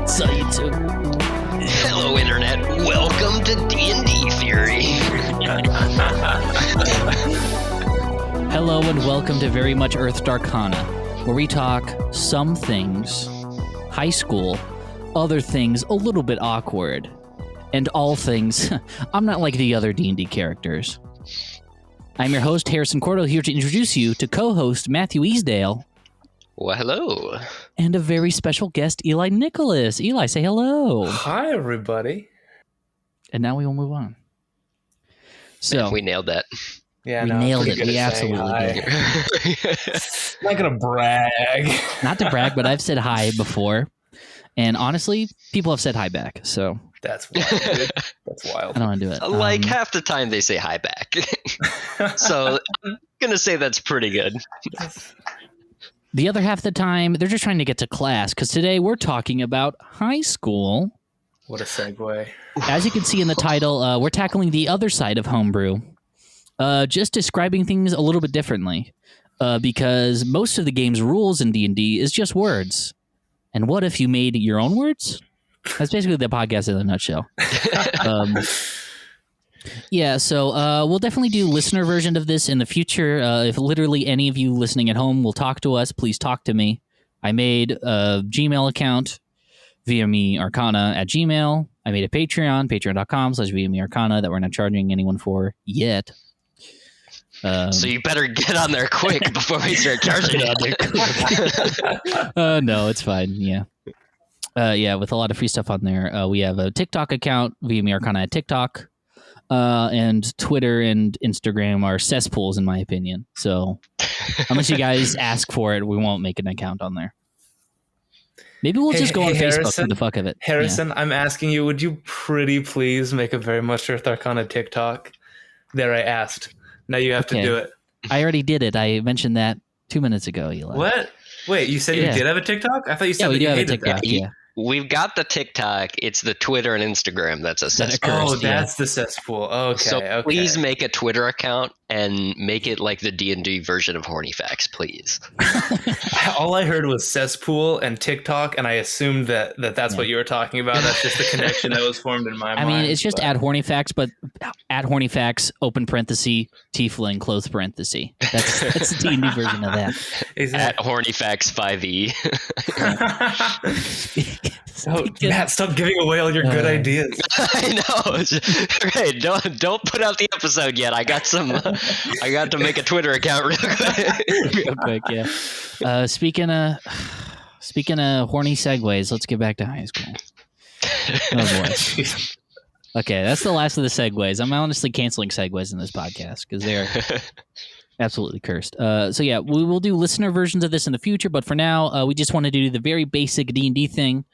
So YouTube. Hello, Internet. Welcome to D&D Theory. Hello and welcome to Very Much Earthed Arcana, where we talk some things, high school, other things a little bit awkward, and all things, I'm not like the other D&D characters. I'm your host, Harrison Cordell, here to introduce you to co-host Matthew Easdale. Well, hello. And a very special guest, Eli Nicholas. Eli, say hello. Hi, everybody. And now we will move on. So Man, we nailed that. Yeah, we nailed it. We absolutely did. I'm not going to brag. Not to brag, but I've said hi before. And honestly, people have said hi back. So That's wild, dude. That's wild. I don't want to do it. Like half the time they say hi back. So I'm going to say that's pretty good. The other half of the time, they're just trying to get to class, because today we're talking about high school. What a segue. As you can see in the title, we're tackling the other side of homebrew, just describing things a little bit differently, because most of the game's rules in D&D is just words. And what if you made your own words? That's basically the podcast in a nutshell. So we'll definitely do listener version of this in the future. If literally any of you listening at home will talk to us, please talk to me. I made a Gmail account, vmearcana at Gmail. I made a Patreon, patreon.com/vmearcana, that we're not charging anyone for yet. So you better get on there quick before we start charging it. No, it's fine. Yeah. With a lot of free stuff on there. We have a TikTok account, vmearcana at TikTok. And Twitter and Instagram are cesspools, in my opinion. So unless you guys ask for it, we won't make an account on there. Maybe we'll just go on Facebook for the fuck of it. Harrison, I'm asking you, would you pretty please make a Very Much Earth Arcana TikTok? There, I asked. Now you have to do it. I already did it. I mentioned that 2 minutes ago, Eli. What? Wait, you said you did have a TikTok? I thought you said we that do you have a hated TikTok. that. Yeah. We've got the TikTok. It's the Twitter and Instagram that's a cesspool. Oh, that's the cesspool. Okay, So please make a Twitter account and make it like the D&D version of Horny Facts, please. All I heard was cesspool and TikTok, and I assumed that's what you were talking about. That's just the connection that was formed in my mind. I mean, it's just at Horny Facts, but at Horny Facts, open parenthesis, tiefling, close parenthesis. That's the D&D version of that. Exactly. At Horny Facts 5e. Matt, stop giving away all your good ideas. I know. Right. Don't put out the episode yet. I got to make a Twitter account real quick. Yeah. Speaking of horny segues, let's get back to high school. Oh boy. Okay, that's the last of the segues. I'm honestly canceling segues in this podcast because they're absolutely cursed. We will do listener versions of this in the future, but for now, we just want to do the very basic D&D thing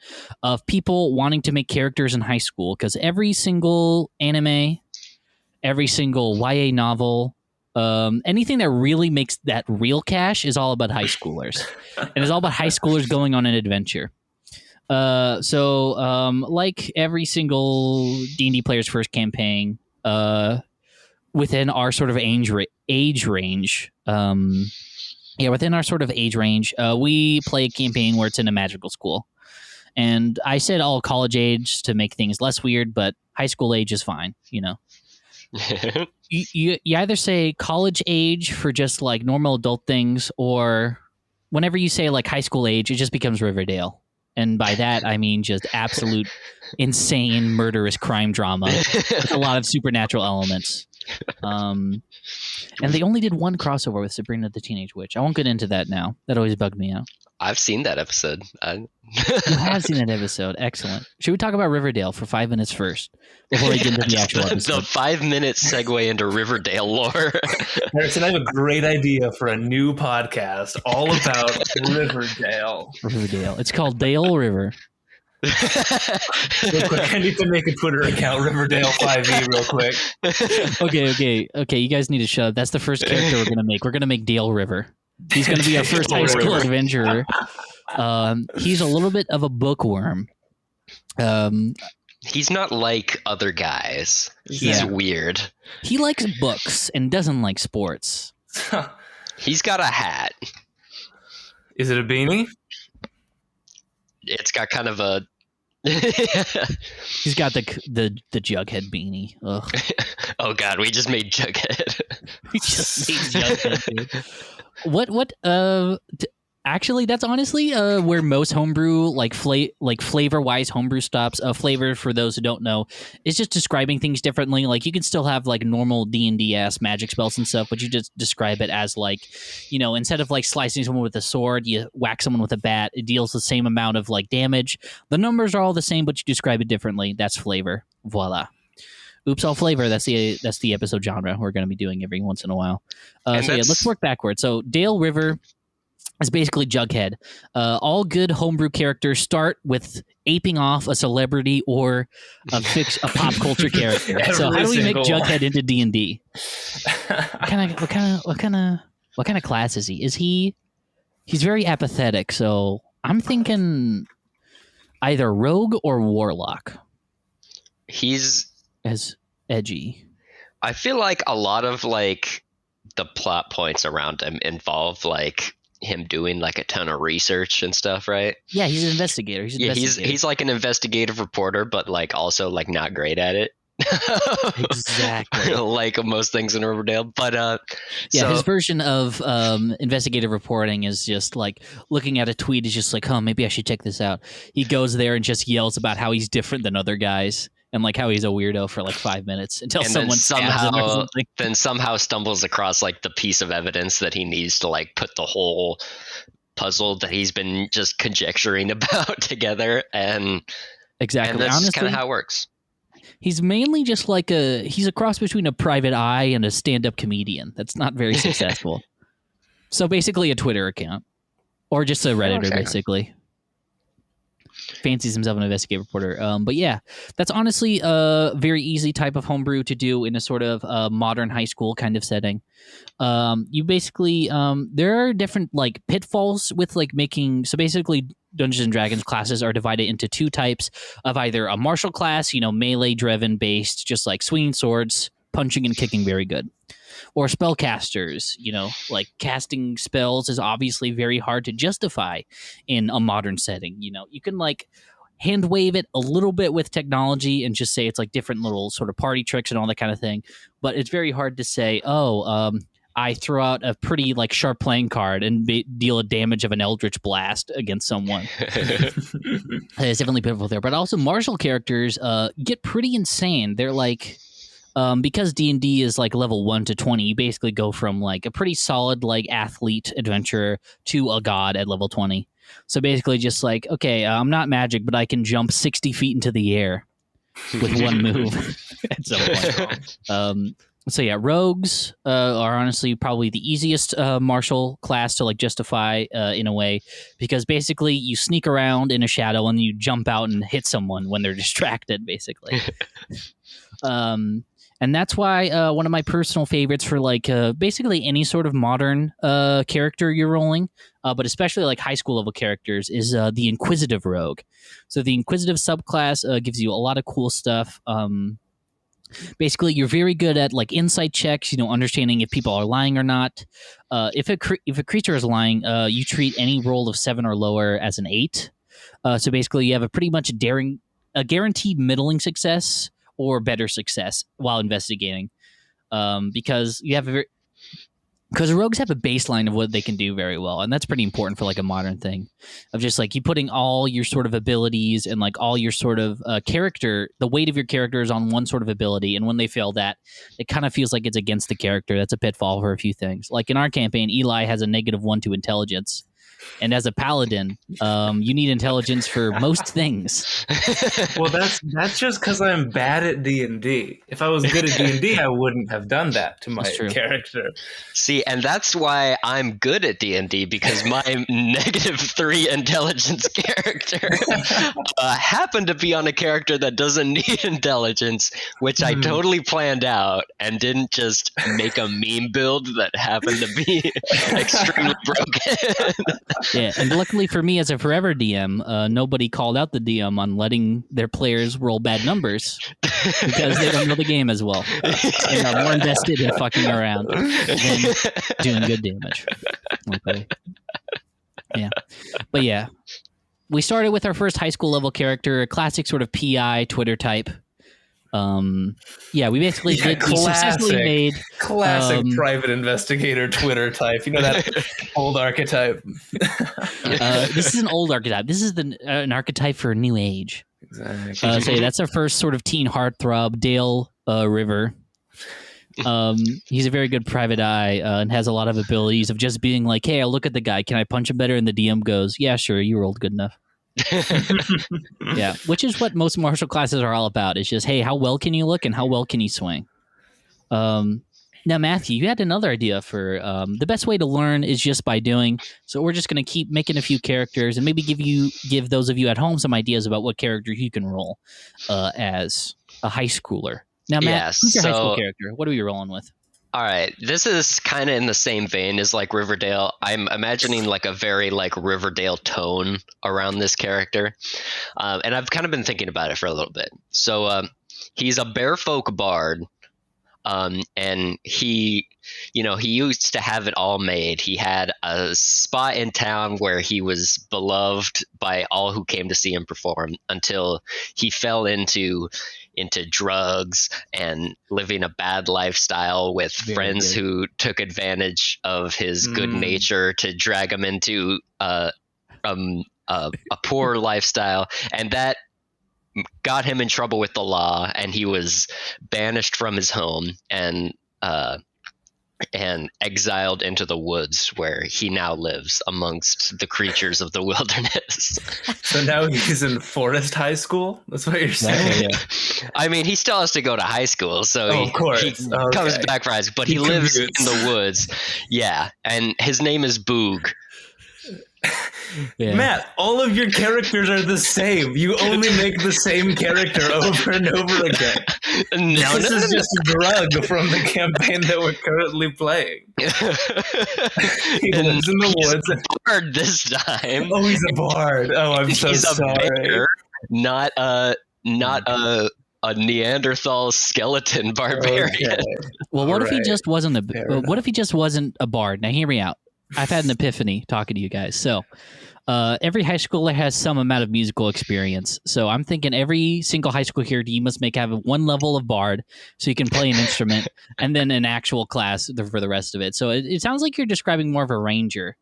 of people wanting to make characters in high school, because every single anime, every single YA novel, anything that really makes that real cash is all about high schoolers. And it's all about high schoolers going on an adventure. Like every single D&D player's first campaign, within our sort of age range, we play a campaign where it's in a magical school. And I said all college age to make things less weird, but high school age is fine, you know. you either say college age for just like normal adult things, or whenever you say like high school age, it just becomes Riverdale. And by that, I mean just absolute insane murderous crime drama with a lot of supernatural elements. And they only did one crossover with Sabrina the Teenage Witch. I won't get into that now. That always bugged me out. I've seen that episode. You have seen that episode. Excellent. Should we talk about Riverdale for 5 minutes first before we get into the actual episode? The 5 minute segue into Riverdale lore. Harrison, I have a great idea for a new podcast all about Riverdale. Riverdale. It's called Dale River. Real quick, I need to make a Twitter account, Riverdale 5e, real quick. Okay. You guys need to shut up. That's the first character we're going to make. We're going to make Dale River. He's going to be our first high school adventurer. He's a little bit of a bookworm. He's not like other guys. He's weird. He likes books and doesn't like sports. He's got a hat. Is it a beanie? It's got kind of a He's got the Jughead beanie. Ugh. Oh God, we just made Jughead. We just made Jughead, dude. What actually, that's honestly where most homebrew flavor wise homebrew stops. Flavor, for those who don't know, is just describing things differently. Like you can still have like normal D&D ass magic spells and stuff, but you just describe it as like, instead of like slicing someone with a sword, you whack someone with a bat. It deals the same amount of like damage. The numbers are all the same, but you describe it differently. That's flavor. Voila. Oops, all flavor. That's the episode genre we're going to be doing every once in a while. Let's work backwards. So Dale River is basically Jughead. All good homebrew characters start with aping off a celebrity or a pop culture character. So how do we make Jughead into D&D? What kind of class is he? He's very apathetic. So I'm thinking either rogue or warlock. He's as edgy. I feel like a lot of like the plot points around him involve like him doing like a ton of research and stuff, right? Yeah, he's an investigator. He's like an investigative reporter, but like also like not great at it. Exactly. Like most things in Riverdale. But his version of investigative reporting is just like looking at a tweet is just like, oh, maybe I should check this out. He goes there and just yells about how he's different than other guys. And like how he's a weirdo for like 5 minutes until someone stabs him or something. Then somehow stumbles across like the piece of evidence that he needs to like put the whole puzzle that he's been just conjecturing about together. And exactly, and that's kind of how it works. He's mainly just like he's a cross between a private eye and a stand-up comedian. That's not very successful. So basically a Twitter account or just a Redditor, basically. Fancies himself an investigative reporter. But yeah, that's honestly a very easy type of homebrew to do in a sort of modern high school kind of setting. You basically, there are different like pitfalls with like making, so basically Dungeons and Dragons classes are divided into two types of either a martial class, melee driven based, just like swinging swords, punching and kicking very good. Or spellcasters, like casting spells is obviously very hard to justify in a modern setting. You can like hand wave it a little bit with technology and just say it's like different little sort of party tricks and all that kind of thing. But it's very hard to say, I throw out a pretty like sharp playing card and deal a damage of an Eldritch Blast against someone. It's definitely pivotal there. But also martial characters get pretty insane. They're like... because D&D is like level 1 to 20, you basically go from like a pretty solid like athlete adventurer to a god at level 20. So basically just like, okay, I'm not magic, but I can jump 60 feet into the air with one move at some point. So yeah, rogues are honestly probably the easiest martial class to like justify in a way, because basically you sneak around in a shadow and you jump out and hit someone when they're distracted, basically. And that's why one of my personal favorites for like basically any sort of modern character you're rolling, but especially like high school level characters, is the Inquisitive Rogue. So the Inquisitive subclass gives you a lot of cool stuff. Basically, you're very good at like insight checks, understanding if people are lying or not. If a creature is lying, you treat any roll of 7 or lower as an 8. So basically, you have a pretty much a guaranteed middling success or better success while investigating, because rogues have a baseline of what they can do very well, and that's pretty important for like a modern thing of just like you putting all your sort of abilities and like all your sort of character, the weight of your character is on one sort of ability, and when they fail that, it kind of feels like it's against the character. That's a pitfall for a few things. Like in our campaign, Eli has a -1 to intelligence. And as a paladin, you need intelligence for most things. Well, that's just because I'm bad at D&D. If I was good at D&D, I wouldn't have done that to my character. See, and that's why I'm good at D&D, because my -3 intelligence character happened to be on a character that doesn't need intelligence, which I totally planned out and didn't just make a meme build that happened to be extremely broken. Yeah, and luckily for me as a forever DM, nobody called out the DM on letting their players roll bad numbers because they don't know the game as well. They are more invested in fucking around than doing good damage. Okay. Yeah. But yeah. we started with our first high school level character, a classic sort of PI Twitter type. We basically we successfully made classic private investigator Twitter type. You know, that old archetype. This is an old archetype. This is an archetype for a new age. Exactly. So that's our first sort of teen heartthrob, Dale River. He's a very good private eye and has a lot of abilities of just being like, hey, I'll look at the guy. Can I punch him better? And the DM goes, yeah, sure. You rolled good enough. Yeah, which is what most martial classes are all about. It's just, hey, how well can you look and how well can you swing? Now, Matthew, you had another idea for the best way to learn is just by doing. So we're just going to keep making a few characters and maybe give those of you at home some ideas about what character you can roll as a high schooler. Now, Matt, who's your high school character? What are we rolling with? All right, this is kind of in the same vein as like Riverdale. I'm imagining like a very like Riverdale tone around this character, and I've kind of been thinking about it for a little bit. So he's a bearfolk bard, and he used to have it all made. He had a spot in town where he was beloved by all who came to see him perform until he fell into drugs and living a bad lifestyle with friends who took advantage of his good nature to drag him into a poor lifestyle, and that got him in trouble with the law, and he was banished from his home and exiled into the woods, where he now lives amongst the creatures of the wilderness. So now he's in Forest High School? That's what you're saying? Yeah. I mean, he still has to go to high school, so he comes back for high school, but he lives in the woods. Yeah, and his name is Boog. Yeah. Matt, all of your characters are the same. You only make the same character over and over again. This is just a drug from the campaign that we're currently playing. He lives in the woods. He's a bard this time. Oh, he's a bard. Oh, I'm so sorry. Bear, not a Neanderthal skeleton barbarian. Okay. Well, what if he just wasn't a bard? Now, hear me out. I've had an epiphany talking to you guys. So every high schooler has some amount of musical experience. So I'm thinking every single high school character you must have one level of bard so you can play an instrument and then an actual class for the rest of it. So it sounds like you're describing more of a ranger.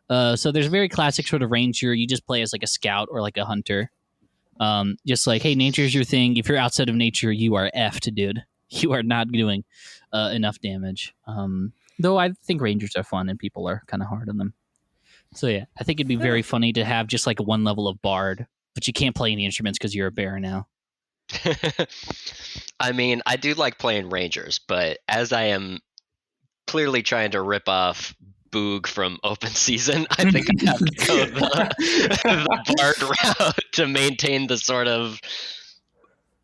So there's a very classic sort of ranger. You just play as like a scout or like a hunter. Just like, hey, nature's your thing. If you're outside of nature, you are effed, dude. You are not doing enough damage. Though I think rangers are fun and people are kind of hard on them. So yeah, I think it'd be very funny to have just like one level of bard, but you can't play any instruments because you're a bear now. I mean, I do like playing rangers, but as I am clearly trying to rip off Boog from Open Season, I think I have to go the bard route to maintain the sort of...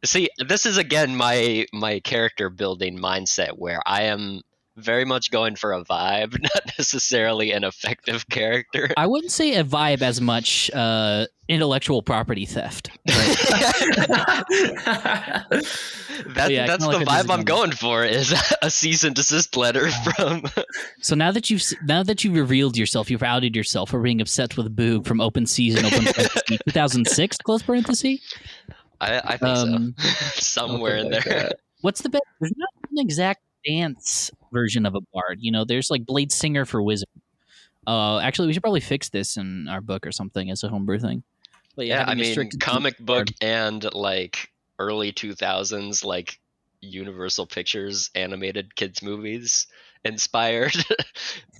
See, this is again my character building mindset where I am very much going for a vibe, not necessarily an effective character. I wouldn't say a vibe as much intellectual property theft. That's the vibe I'm going for, is a cease and desist letter from... So now that you've revealed yourself, you've outed yourself for being obsessed with Boog from Open Season, open parenthesis, 2006, close parenthesis? I think so. Somewhere in there. What's the best? There's not an exact dance version of a bard. There's like Blade Singer for Wizard. Actually, we should probably fix this in our book or something as a homebrew thing. But yeah, I mean, comic book and like early 2000s, like Universal Pictures animated kids movies inspired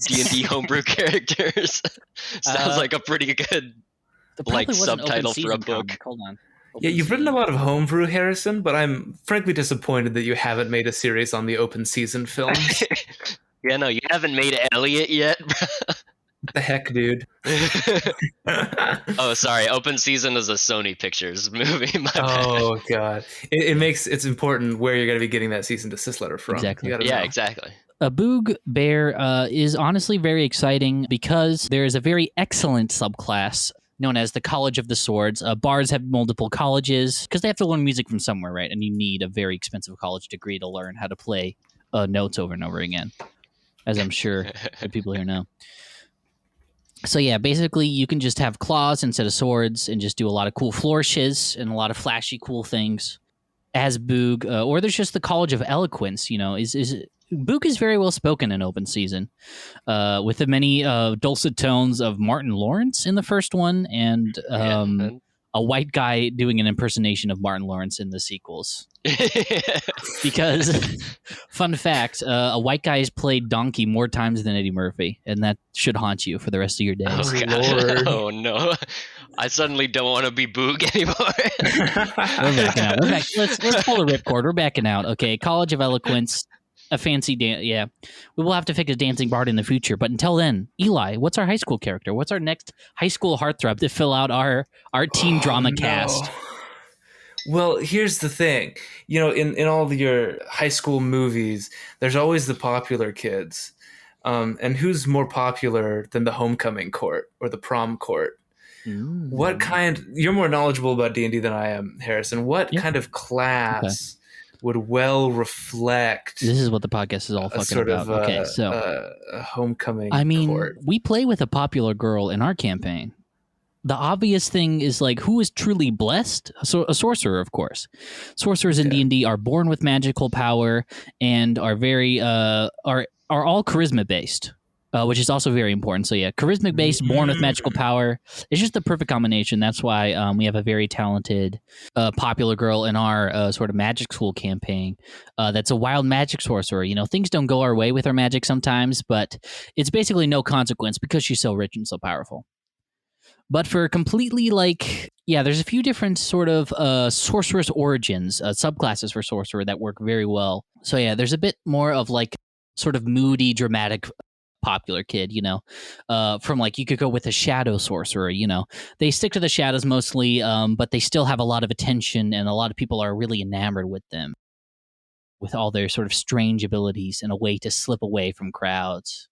D&D homebrew characters. Sounds like a pretty good like subtitle for a book. Hold on. Yeah, you've written a lot of homebrew, Harrison, but I'm frankly disappointed that you haven't made a series on the Open Season films. Yeah, no, you haven't made Elliot yet. What the heck, dude? Oh, sorry. Open Season is a Sony Pictures movie. Oh, God. It's important where you're going to be getting that cease and desist letter from. Exactly. Yeah, exactly. A Boog Bear is honestly very exciting because there is a very excellent subclass known as the College of the Swords. Bards have multiple colleges because they have to learn music from somewhere, right? And you need a very expensive college degree to learn how to play notes over and over again, as I'm sure the people here know. So yeah, basically you can just have claws instead of swords and just do a lot of cool flourishes and a lot of flashy cool things as Boog, or there's just the College of Eloquence. Is Boog is very well spoken in open season, with the many dulcet tones of Martin Lawrence in the first one, and a white guy doing an impersonation of Martin Lawrence in the sequels. Because, fun fact, a white guy has played Donkey more times than Eddie Murphy, and that should haunt you for the rest of your days. Oh, God. Oh no. I suddenly don't want to be Boog anymore. We're backing out. Let's pull the ripcord. We're backing out. Okay, College of Eloquence, a fancy dance. Yeah, we will have to fix a dancing bard in the future. But until then, Eli, what's our high school character? What's our next high school heartthrob to fill out our teen drama cast? Well, here's the thing. In all of your high school movies, there's always the popular kids. And who's more popular than the homecoming court or the prom court? What kind? You're more knowledgeable about D&D than I am, Harrison. What kind of class would well reflect? This is what the podcast is all fucking about. A homecoming. court. We play with a popular girl in our campaign. The obvious thing is who is truly blessed? So a sorcerer, of course. Sorcerers in D&D are born with magical power and are very are all charisma based, which is also very important. So yeah, charisma based, born with magical power. It's just the perfect combination. That's why we have a very talented, popular girl in our sort of magic school campaign. That's a wild magic sorcerer. Things don't go our way with our magic sometimes, but it's basically no consequence because she's so rich and so powerful. But for completely there's a few different sort of sorceress origins, subclasses for sorcerer that work very well. So yeah, there's a bit more of sort of moody, dramatic, popular kid, from you could go with a shadow sorcerer, they stick to the shadows mostly, but they still have a lot of attention and a lot of people are really enamored with them, with all their sort of strange abilities and a way to slip away from crowds.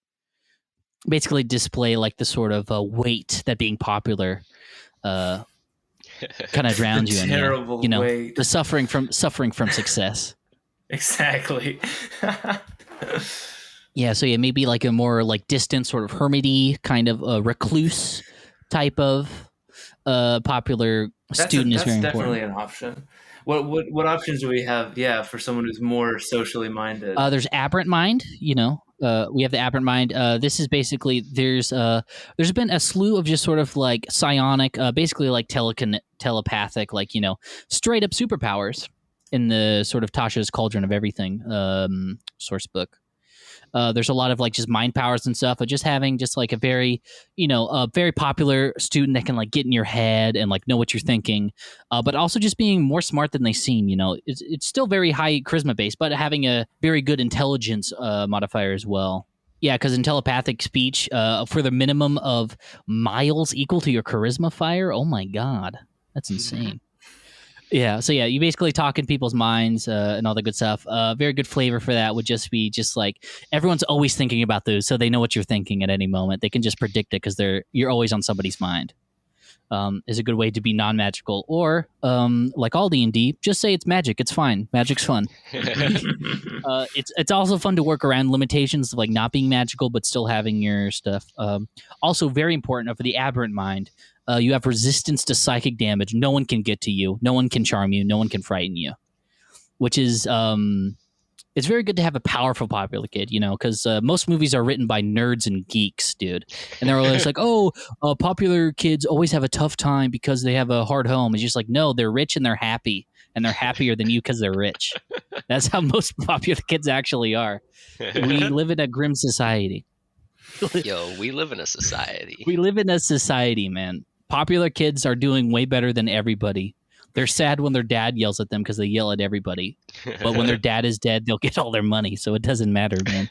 Basically display the sort of weight that being popular kind of drowns you in. Terrible weight. The suffering from success. Exactly. Yeah, so maybe a more distant sort of hermity kind of recluse type of popular student is very important. That's definitely an option. What options do we have? Yeah, for someone who's more socially minded. There's aberrant mind. We have the aberrant mind. This is basically there's been a slew of just sort of psionic, basically telepathic, straight up superpowers in the sort of Tasha's Cauldron of Everything source book. There's a lot of just mind powers and stuff, but just having just a very, a very popular student that can get in your head and know what you're thinking, but also just being more smart than they seem. It's still very high charisma based, but having a very good intelligence modifier as well. Yeah, because in telepathic speech, for the minimum of miles equal to your charisma fire, oh my god, that's insane. Yeah, so yeah, you basically talk in people's minds and all the good stuff. Very good flavor for that would just be everyone's always thinking about those, so they know what you're thinking at any moment. They can just predict it because you're always on somebody's mind. Is a good way to be non-magical, or like all D&D, just say it's magic. It's fine. Magic's fun. It's also fun to work around limitations of not being magical but still having your stuff. Also very important for the aberrant mind. You have resistance to psychic damage. No one can get to you. No one can charm you. No one can frighten you. Which is, it's very good to have a powerful popular kid, because most movies are written by nerds and geeks, dude. And they're always popular kids always have a tough time because they have a hard home. It's just no, they're rich and they're happy. And they're happier than you because they're rich. That's how most popular kids actually are. We live in a grim society. Yo, we live in a society. We live in a society, man. Popular kids are doing way better than everybody. They're sad when their dad yells at them because they yell at everybody. But when their dad is dead, they'll get all their money, so it doesn't matter, man.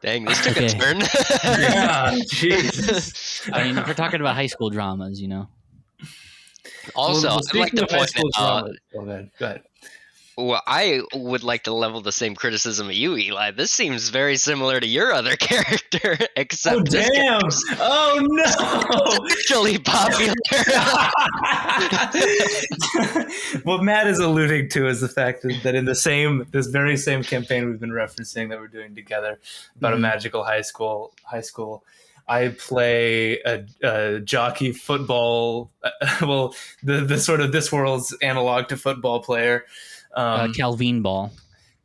Dang, this took a turn. Yeah, Jesus. I mean, if we're talking about high school dramas, Also, I'd like to point out... Go ahead. Well, I would like to level the same criticism at you, Eli. This seems very similar to your other character, except Oh this damn! character's Oh no! actually popular. What Matt is alluding to is the fact that in this very same campaign we've been referencing that we're doing together about a magical high school, I play a jockey football. Well, the sort of this world's analog to football player. Calvin Ball.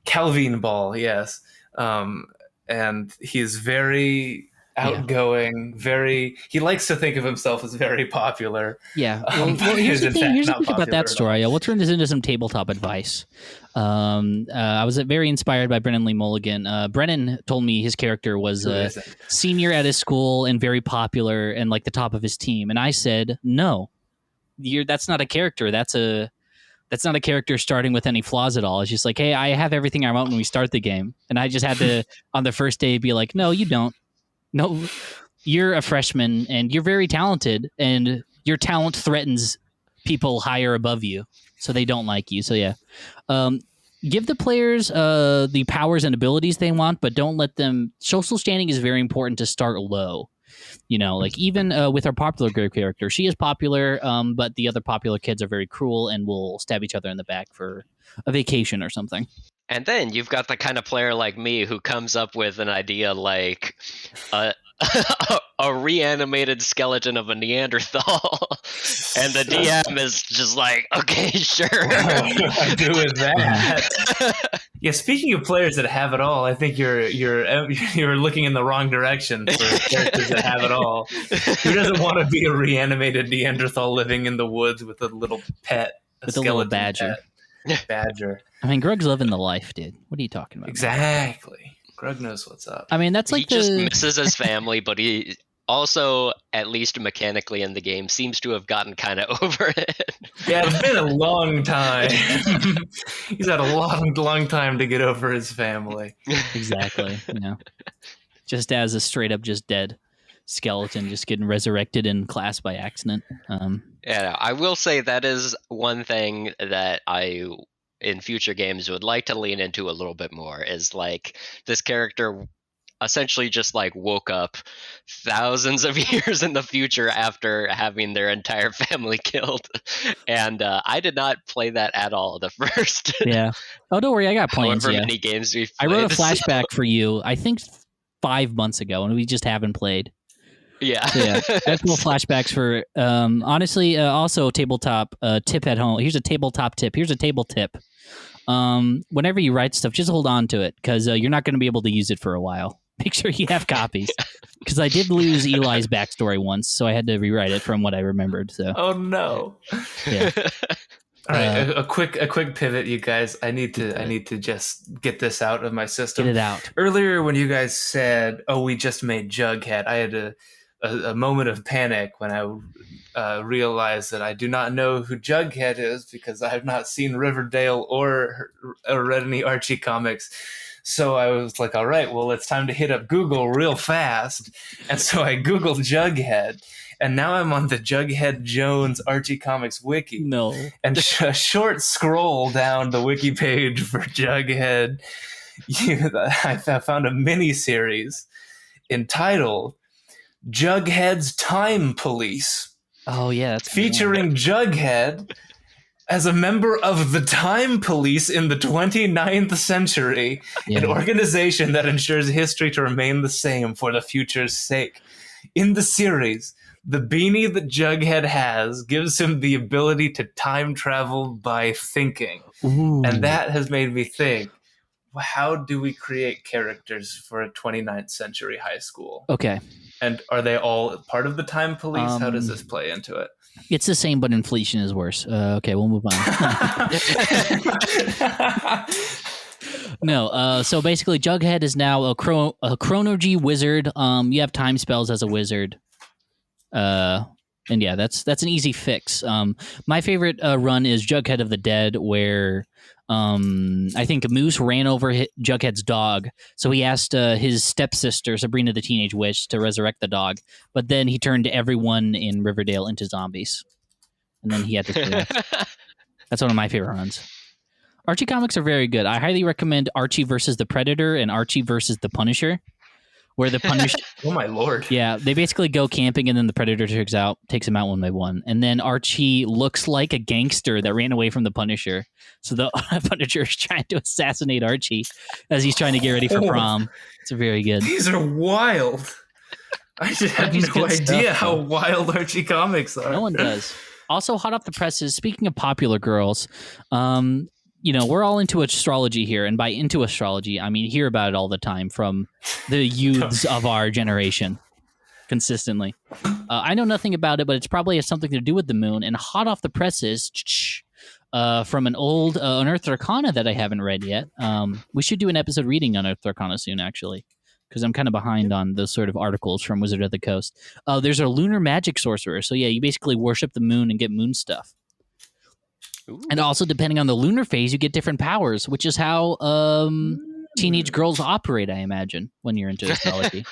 Calvin Ball, yes. And he's very outgoing, he likes to think of himself as very popular. Yeah. Well, here's the thing about that story. We'll turn this into some tabletop advice. I was very inspired by Brennan Lee Mulligan. Brennan told me his character was a senior at his school and very popular and like the top of his team. And I said, no, that's not a character. That's not a character starting with any flaws at all. It's just like, hey, I have everything I want when we start the game. And I just had to, on the first day, be like, no, you don't. No, you're a freshman and you're very talented and your talent threatens people higher above you. So they don't like you. So yeah, give the players the powers and abilities they want, but don't let them. Social standing is very important to start low. You know, like even with our popular character, she is popular, but the other popular kids are very cruel and will stab each other in the back for a vacation or something. And then you've got the kind of player like me who comes up with an idea like a reanimated skeleton of a Neanderthal, and the DM is just like, okay, sure. What do I do with that? Yeah, speaking of players that have it all, I think you're looking in the wrong direction for characters that have it all. Who doesn't want to be a reanimated Neanderthal living in the woods with a little pet, with a little badger? Badger. I mean, Grug's living the life, dude. What are you talking about? Exactly. Grug knows what's up. I mean, that's like he just misses his family, but he also, at least mechanically in the game, seems to have gotten kind of over it. Yeah, it's been a long time. He's had a long time to get over his family. Exactly. You know, just as a straight up just dead skeleton just getting resurrected in class by accident. Yeah, I will say that is one thing that I, in future games, would like to lean into a little bit more, is like this character essentially just like woke up thousands of years in the future after having their entire family killed. And I did not play that at all the first. Yeah. Oh, don't worry. I got plans. However many games we've played. I wrote a flashback for you, I think 5 months ago, and we just haven't played. Yeah. So yeah. I have cool flashbacks for, honestly, also tabletop tip at home. Here's a tabletop tip. Here's a table tip. Whenever you write stuff, just hold on to it because you're not going to be able to use it for a while. Make sure you have copies because I did lose Eli's backstory once, so I had to rewrite it from what I remembered. So. Oh no. Yeah. All right, a quick pivot, you guys. I need to just get this out of my system. Get it out. Earlier, when you guys said, "Oh, we just made Jughead," I had a moment of panic when I realized that I do not know who Jughead is because I have not seen Riverdale or read any Archie comics. So I was like, all right, well, it's time to hit up Google real fast. And so I Googled Jughead. And now I'm on the Jughead Jones Archie Comics wiki. No. And a short scroll down the wiki page for Jughead, I found a mini-series entitled Jughead's Time Police. Oh, yeah. That's featuring Jughead as a member of the Time Police in the 29th century, an organization that ensures history to remain the same for the future's sake. In the series, the beanie that Jughead has gives him the ability to time travel by thinking. Ooh. And that has made me think, how do we create characters for a 29th century high school? Okay. And are they all part of the Time Police? How does this play into it? It's the same, but inflation is worse. Okay, we'll move on. No, so basically Jughead is now a chronology wizard. You have time spells as a wizard. And yeah, that's an easy fix. My favorite run is Jughead of the Dead, where I think Moose ran over Jughead's dog, so he asked his stepsister Sabrina the Teenage Witch to resurrect the dog, but then he turned everyone in Riverdale into zombies, and then he had to. That's one of my favorite runs. Archie comics are very good. I highly recommend Archie versus the Predator and Archie versus the Punisher, where the Punisher... Oh my lord. Yeah, they basically go camping and then the Predator takes him out one by one. And then Archie looks like a gangster that ran away from the Punisher. So the Punisher is trying to assassinate Archie as he's trying to get ready for prom. It's very good. These are wild. I just had no idea how wild Archie comics are. No one does. Also, hot off the presses, speaking of popular girls, we're all into astrology here. And by into astrology, I mean hear about it all the time from the youths of our generation consistently. I know nothing about it, but it's probably has something to do with the moon. And hot off the presses, from an old Unearthed Arcana that I haven't read yet. We should do an episode reading Unearthed Arcana soon, actually, because I'm kind of behind on those sort of articles from Wizard of the Coast. There's a lunar magic sorcerer. So yeah, you basically worship the moon and get moon stuff. Ooh. And also, depending on the lunar phase, you get different powers, which is how teenage girls operate, I imagine, when you're into astrology.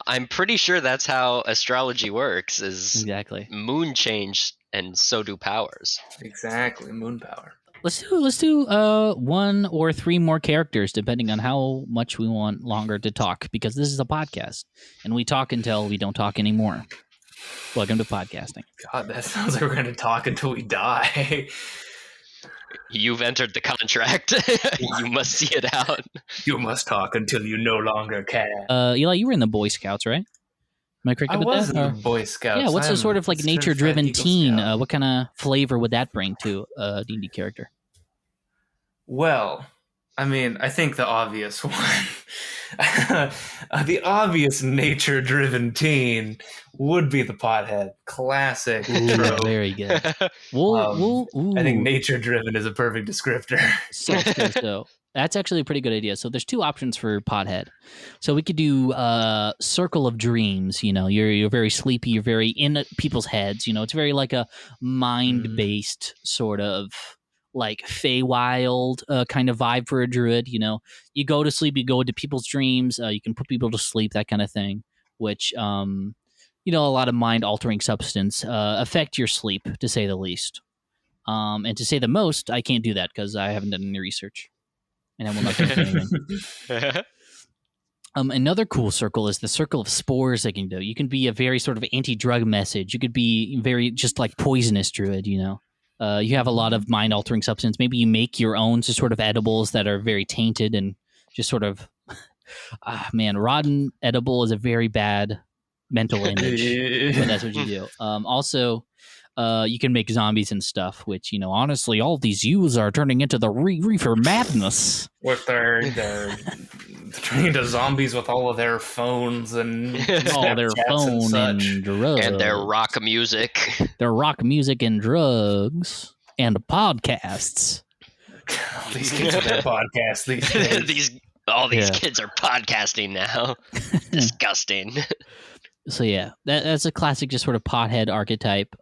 I'm pretty sure that's how astrology works, is exactly moon change, and so do powers. Exactly, moon power. Let's do 1 or 3 more characters, depending on how much we want longer to talk, because this is a podcast, and we talk until we don't talk anymore. Welcome to podcasting. God, that sounds like we're going to talk until we die. You've entered the contract. You must see it out. You must talk until you no longer can. Eli, you were in the Boy Scouts, right? Am I correct about that? I was in the Boy Scouts. Yeah, what's a sort of like nature-driven teen? What kind of flavor would that bring to a D&D character? Well, I mean, I think the obvious one, the obvious nature-driven teen would be the pothead. Classic trope. Very good. I think nature-driven is a perfect descriptor. So that's actually a pretty good idea. So there's 2 options for pothead. So we could do Circle of Dreams. You're very sleepy. You're very in people's heads. It's very like a mind-based sort of like Feywild kind of vibe for a druid. You go to sleep, you go into people's dreams, you can put people to sleep, that kind of thing, which a lot of mind altering substance affect your sleep, to say the least, and to say the most. I can't do that because I haven't done any research, and I will not do anything. Another cool circle is the Circle of Spores. That can do. You can be a very sort of anti-drug message. You could be very just like poisonous druid. You have a lot of mind-altering substance. Maybe you make your own sort of edibles that are very tainted and just sort of... rotten edible is a very bad mental image, but that's what you do. Also, you can make zombies and stuff, which, honestly, all these youths are turning into the reefer madness. With they're turning into zombies with all of their phones and all their phone and drugs. And their rock music. Their rock music and drugs and podcasts. These kids are their podcasts these days. All these kids are podcasting now. Disgusting. So yeah, that's a classic just sort of pothead archetype.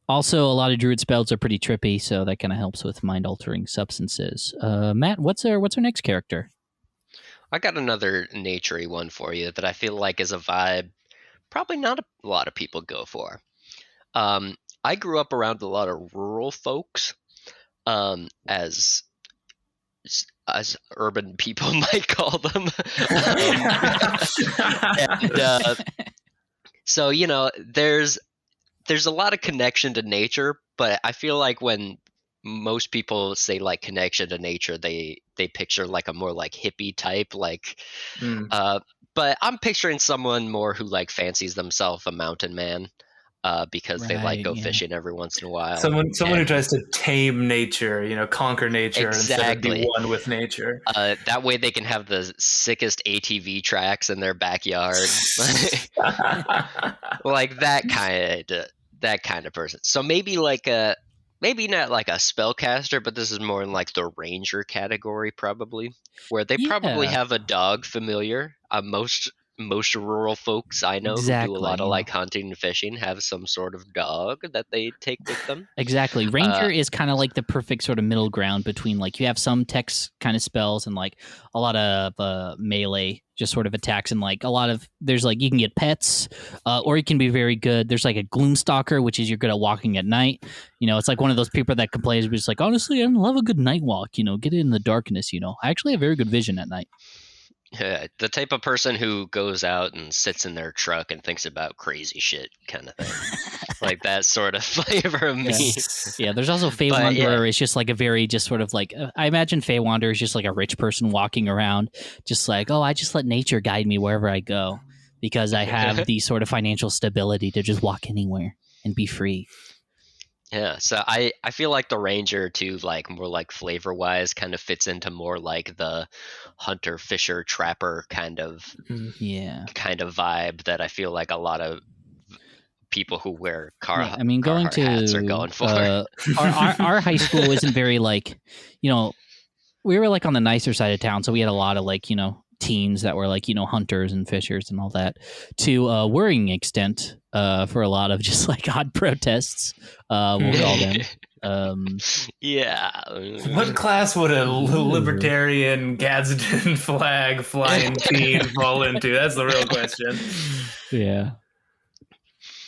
Also, a lot of druid spells are pretty trippy, so that kind of helps with mind-altering substances. Matt, what's our next character? I got another nature-y one for you that I feel like is a vibe probably not a lot of people go for. I grew up around a lot of rural folks, as urban people might call them. So, there's a lot of connection to nature, but I feel like when most people say like connection to nature, they picture like a more like hippie type, but I'm picturing someone more who like fancies themselves a mountain man, because they like go fishing every once in a while. Someone who tries to tame nature, conquer nature instead of be one with nature. That way they can have the sickest ATV tracks in their backyard. Like that kind of person. So maybe maybe not like a spellcaster, but this is more in like the ranger category probably, where they probably have a dog familiar. Most rural folks I know who do a lot of like hunting and fishing have some sort of dog that they take with them. Exactly. Ranger is kind of like the perfect sort of middle ground between like you have some text kind of spells and like a lot of melee just sort of attacks, and like a lot of there's like you can get pets, or you can be very good. There's like a gloomstalker, which is you're good at walking at night. It's like one of those people that complains, but it's like, honestly, I love a good night walk. Get in the darkness. I actually have very good vision at night. Yeah, the type of person who goes out and sits in their truck and thinks about crazy shit kind of thing. Like that sort of flavor of me. Yeah, there's also Fey Wanderer. It's just like a very just sort of like, I imagine Fey Wanderer is just like a rich person walking around, just like, I just let nature guide me wherever I go because I have the sort of financial stability to just walk anywhere and be free. Yeah, so I feel like the Ranger too, like more like flavor wise, kind of fits into more like the hunter, fisher, trapper kind of vibe that I feel like a lot of people who wear going to hats are going for. Our high school isn't very like, we were like on the nicer side of town, so we had a lot of like teens that were like hunters and fishers and all that, to a worrying extent for a lot of just like odd protests, we'll call them. Yeah. What class would a libertarian Gadsden flag flying teen fall into? That's the real question.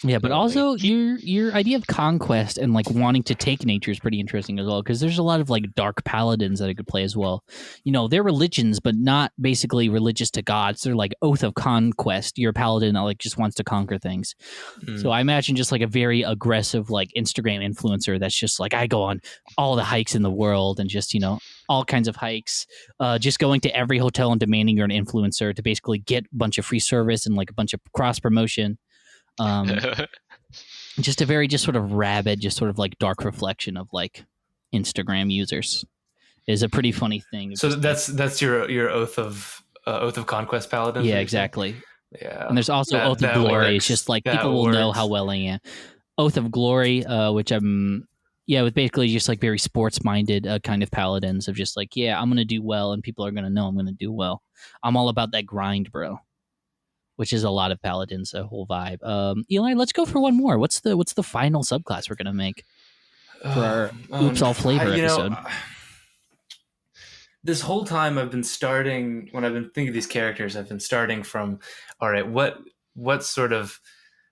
Yeah, but also your idea of conquest and like wanting to take nature is pretty interesting as well, because there's a lot of like dark paladins that I could play as well. They're religions, but not basically religious to gods. They're like oath of conquest. You're a paladin that like just wants to conquer things. So I imagine just like a very aggressive like Instagram influencer that's just like, I go on all the hikes in the world and just all kinds of hikes, just going to every hotel and demanding you're an influencer to basically get a bunch of free service and like a bunch of cross promotion. Just a very just sort of rabid, just sort of like dark reflection of like Instagram users is a pretty funny thing. So that's your oath of conquest paladin. Yeah, exactly. Yeah, and there's also Oath of Glory. Works. It's just like people will know how well I am. Oath of Glory, which with basically just like very sports minded kind of paladins of just like, I'm gonna do well and people are gonna know I'm gonna do well. I'm all about that grind, bro. Which is a lot of paladins, a whole vibe. Eli, let's go for one more. What's the final subclass we're gonna make for our Oops All Flavor episode? This whole time I've been starting, when I've been thinking of these characters, I've been starting from, all right, what sort of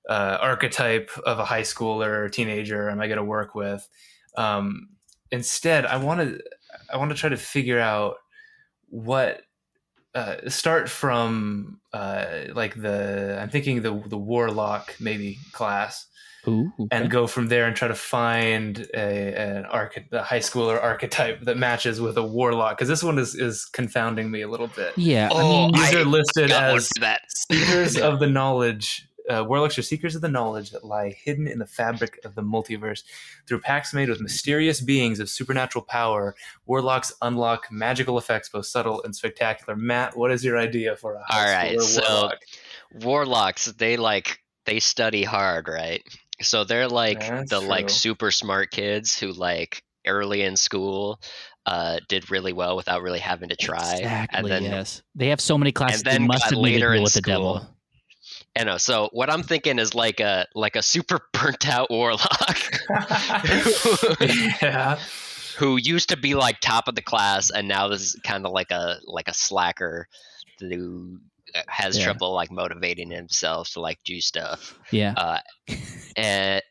archetype of a high schooler or teenager am I going to work with? Instead, I want to try to figure out what. Start from I'm thinking the warlock maybe class, and go from there and try to find a high schooler archetype that matches with a warlock, because this one is confounding me a little bit. Yeah, these are listed as seekers of the knowledge. Warlocks are seekers of the knowledge that lie hidden in the fabric of the multiverse. Through pacts made with mysterious beings of supernatural power, warlocks unlock magical effects, both subtle and spectacular. Matt, what is your idea for a high schooler warlock? Warlocks, they study hard, right? So they're like like super smart kids who like early in school did really well without really having to try. Exactly, and then they have so many classes. They must have made it with the devil. I know. So what I'm thinking is like a super burnt out warlock who used to be like top of the class, and now is kind of like a slacker who has trouble like motivating himself to like do stuff. And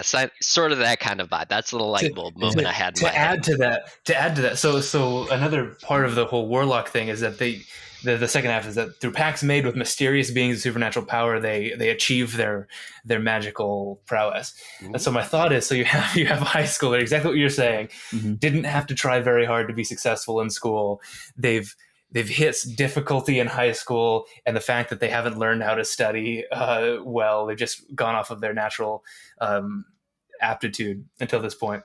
so sort of that kind of vibe. That's the little moment I had. To add to that. So another part of the whole warlock thing is that the second half is that through pacts made with mysterious beings of supernatural power, they achieve their magical prowess. Ooh. And so my thought is, so you have a high schooler, exactly what you're saying, didn't have to try very hard to be successful in school. They've hit difficulty in high school, and the fact that they haven't learned how to study well, they've just gone off of their natural aptitude until this point.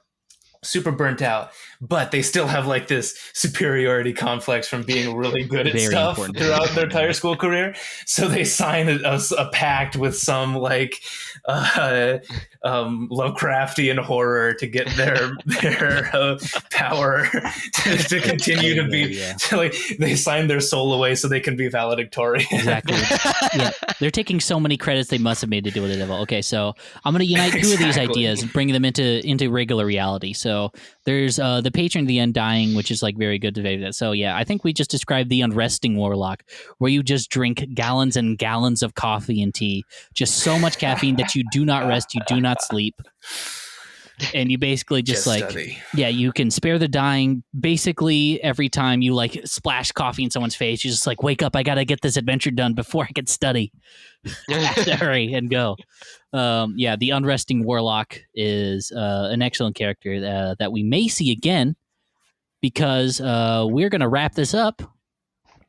Super burnt out, but they still have like this superiority complex from being really good at stuff throughout their entire school career. So they sign a pact with some like Lovecraftian horror to get their power to continue to be. So like, they sign their soul away so they can be valedictorian. Exactly. Yeah, they're taking so many credits they must have made to do with the devil. Okay, so I'm going to unite two of these ideas and bring them into regular reality. So So there's the Patron of the Undying, which is like very good to that. So yeah, I think we just described the Unresting Warlock, where you just drink gallons and gallons of coffee and tea, just so much caffeine that you do not rest, you do not sleep. And you basically just like study. Yeah, you can spare the dying. Basically, every time you like splash coffee in someone's face, you just like, wake up, I gotta get this adventure done before I can study. I have to hurry and go. Yeah, the Unresting Warlock is an excellent character that we may see again, because we're gonna wrap this up.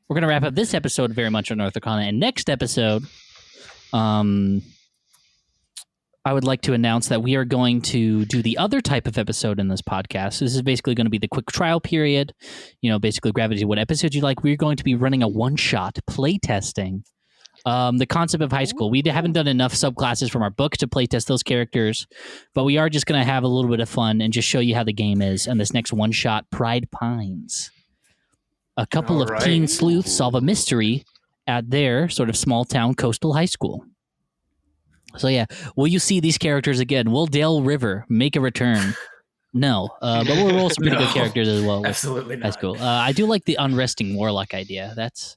We're gonna wrap up this episode very much on North Arcana, and next episode, I would like to announce that we are going to do the other type of episode in this podcast. This is basically going to be the quick trial period. Basically gravitate what episodes you like. We're going to be running a one-shot playtesting. The concept of high school. We haven't done enough subclasses from our book to playtest those characters, but we are just going to have a little bit of fun and just show you how the game is. And this next one-shot, Pride Pines. A couple of teen sleuths solve a mystery at their sort of small-town coastal high school. So yeah, will you see these characters again? Will Dale River make a return? No, but we'll roll some pretty good characters as well. Absolutely not. That's cool. I do like the Unresting Warlock idea. That's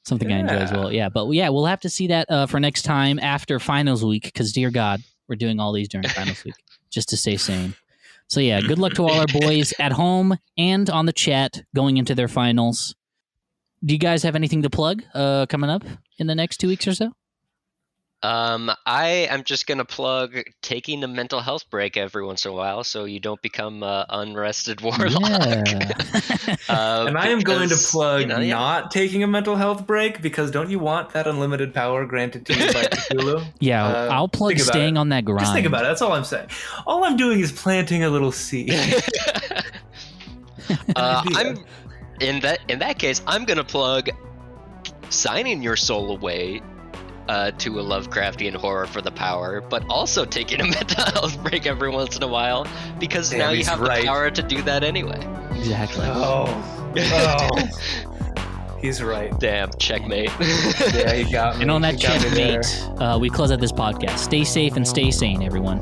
something I enjoy as well. Yeah, but yeah, we'll have to see that for next time after finals week, because dear God, we're doing all these during finals week just to stay sane. So yeah, good luck to all our boys at home and on the chat going into their finals. Do you guys have anything to plug coming up in the next 2 weeks or so? I am just gonna plug taking a mental health break every once in a while, so you don't become unrested warlock. Yeah. And I am going to plug not taking a mental health break, because don't you want that unlimited power granted to you by Cthulhu? Yeah, I'll plug staying on that grind. Just think about it. That's all I'm saying. All I'm doing is planting a little seed. I'm in that case. I'm gonna plug signing your soul away to a Lovecraftian horror for the power, but also taking a mental health break every once in a while, because now you have the power to do that anyway. Exactly. Oh. He's right. Damn, checkmate. Yeah, he got me. And on that checkmate, we close out this podcast. Stay safe and stay sane, everyone.